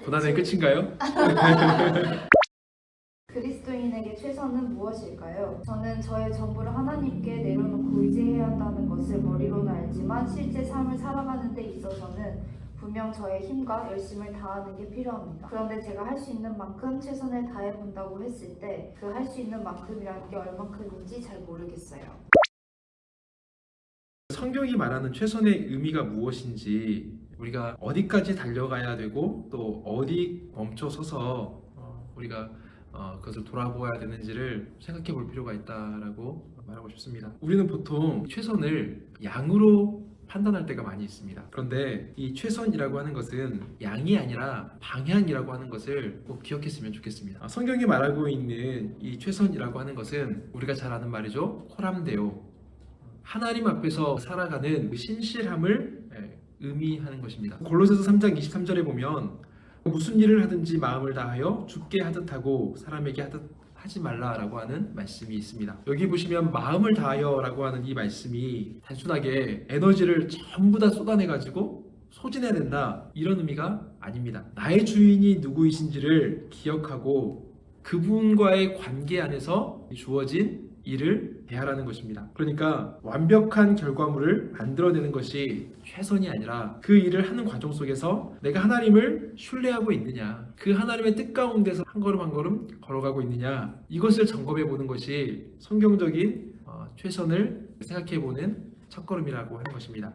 고난의 끝인가요? 그리스도인에게 최선은 무엇일까요? 저는 저의 전부를 하나님께 내려놓고 의지해야 한다는 것을 머리로는 알지만 실제 삶을 살아가는 데 있어서는 분명 저의 힘과 열심을 다하는 게 필요합니다. 그런데 제가 할 수 있는 만큼 최선을 다해본다고 했을 때 그 할 수 있는 만큼이라는 게 얼만큼인지 잘 모르겠어요. 성경이 말하는 최선의 의미가 무엇인지, 우리가 어디까지 달려가야 되고 또 어디 멈춰서서 우리가 그것을 돌아보아야 되는지를 생각해 볼 필요가 있다라고 말하고 싶습니다. 우리는 보통 최선을 양으로 판단할 때가 많이 있습니다. 그런데 이 최선이라고 하는 것은 양이 아니라 방향이라고 하는 것을 꼭 기억했으면 좋겠습니다. 성경이 말하고 있는 이 최선이라고 하는 것은 우리가 잘 아는 말이죠. 호람데오, 하나님 앞에서 살아가는 그 신실함을 의미하는 것입니다. 골로새서 3장 23절에 보면 무슨 일을 하든지 마음을 다하여 주께 하듯 하고 사람에게 하듯 하지 말라라고 하는 말씀이 있습니다. 여기 보시면 마음을 다하여라고 하는 이 말씀이 단순하게 에너지를 전부 다 쏟아내가지고 소진해야 된다, 이런 의미가 아닙니다. 나의 주인이 누구이신지를 기억하고 그분과의 관계 안에서 주어진 일을 대하라는 것입니다. 그러니까 완벽한 결과물을 만들어내는 것이 최선이 아니라 그 일을 하는 과정 속에서 내가 하나님을 신뢰하고 있느냐, 그 하나님의 뜻 가운데서 한 걸음 한 걸음 걸어가고 있느냐, 이것을 점검해 보는 것이 성경적인 최선을 생각해 보는 첫걸음이라고 하는 것입니다.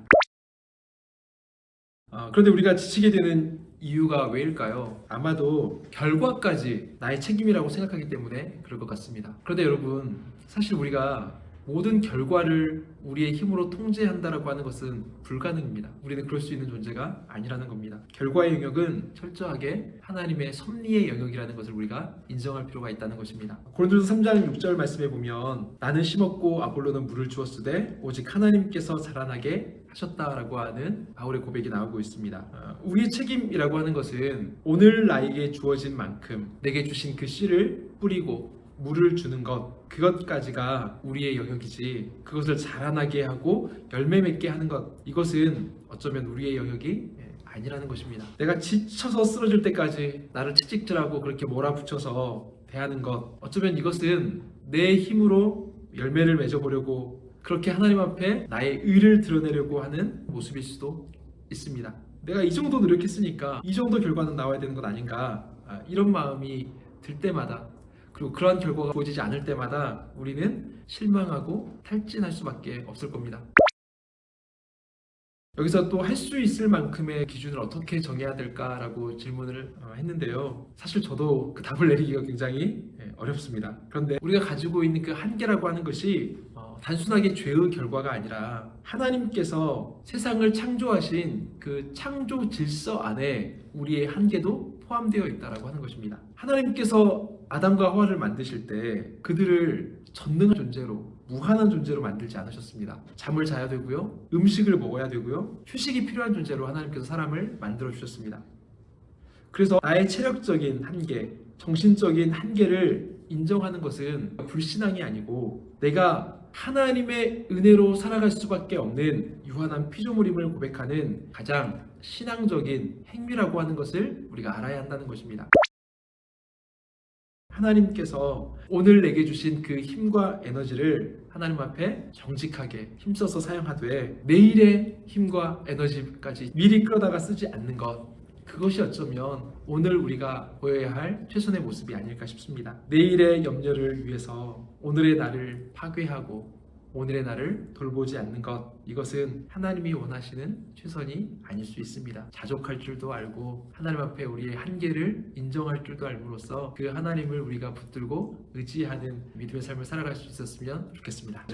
그런데 우리가 지치게 되는 이유가 왜일까요? 아마도 결과까지 나의 책임이라고 생각하기 때문에 그럴 것 같습니다. 그런데 여러분, 사실 우리가 모든 결과를 우리의 힘으로 통제한다라고 하는 것은 불가능입니다. 우리는 그럴 수 있는 존재가 아니라는 겁니다. 결과의 영역은 철저하게 하나님의 섭리의 영역이라는 것을 우리가 인정할 필요가 있다는 것입니다. 고린도서 3장 6절 말씀에 보면 나는 심었고 아볼로는 물을 주었으되 오직 하나님께서 자라나게 하셨다라고 하는 바울의 고백이 나오고 있습니다. 우리의 책임이라고 하는 것은 오늘 나에게 주어진 만큼 내게 주신 그 씨를 뿌리고 물을 주는 것, 그것까지가 우리의 영역이지, 그것을 자라나게 하고 열매 맺게 하는 것, 이것은 어쩌면 우리의 영역이 아니라는 것입니다. 내가 지쳐서 쓰러질 때까지 나를 채찍질하고 그렇게 몰아붙여서 대하는 것, 어쩌면 이것은 내 힘으로 열매를 맺어보려고, 그렇게 하나님 앞에 나의 의를 드러내려고 하는 모습일 수도 있습니다. 내가 이 정도 노력했으니까 이 정도 결과는 나와야 되는 것 아닌가, 이런 마음이 들 때마다, 그리고 그러한 결과가 보여지지 않을 때마다 우리는 실망하고 탈진할 수밖에 없을 겁니다. 여기서 또 할 수 있을 만큼의 기준을 어떻게 정해야 될까라고 질문을 했는데요. 사실 저도 그 답을 내리기가 굉장히 어렵습니다. 그런데 우리가 가지고 있는 그 한계라고 하는 것이 단순하게 죄의 결과가 아니라 하나님께서 세상을 창조하신 그 창조 질서 안에 우리의 한계도 포함되어 있다라고 하는 것입니다. 하나님께서 아담과 하와를 만드실 때 그들을 전능한 존재로, 무한한 존재로 만들지 않으셨습니다. 잠을 자야 되고요, 음식을 먹어야 되고요, 휴식이 필요한 존재로 하나님께서 사람을 만들어 주셨습니다. 그래서 나의 체력적인 한계, 정신적인 한계를 인정하는 것은 불신앙이 아니고 내가 하나님의 은혜로 살아갈 수밖에 없는 유한한 피조물임을 고백하는 가장 신앙적인 행위라고 하는 것을 우리가 알아야 한다는 것입니다. 하나님께서 오늘 내게 주신 그 힘과 에너지를 하나님 앞에 정직하게 힘써서 사용하되 내일의 힘과 에너지까지 미리 끌어다가 쓰지 않는 것, 그것이 어쩌면 오늘 우리가 보여야 할 최선의 모습이 아닐까 싶습니다. 내일의 염려를 위해서 오늘의 나를 파괴하고 오늘의 나를 돌보지 않는 것, 이것은 하나님이 원하시는 최선이 아닐 수 있습니다. 자족할 줄도 알고 하나님 앞에 우리의 한계를 인정할 줄도 알므로써 그 하나님을 우리가 붙들고 의지하는 믿음의 삶을 살아갈 수 있었으면 좋겠습니다.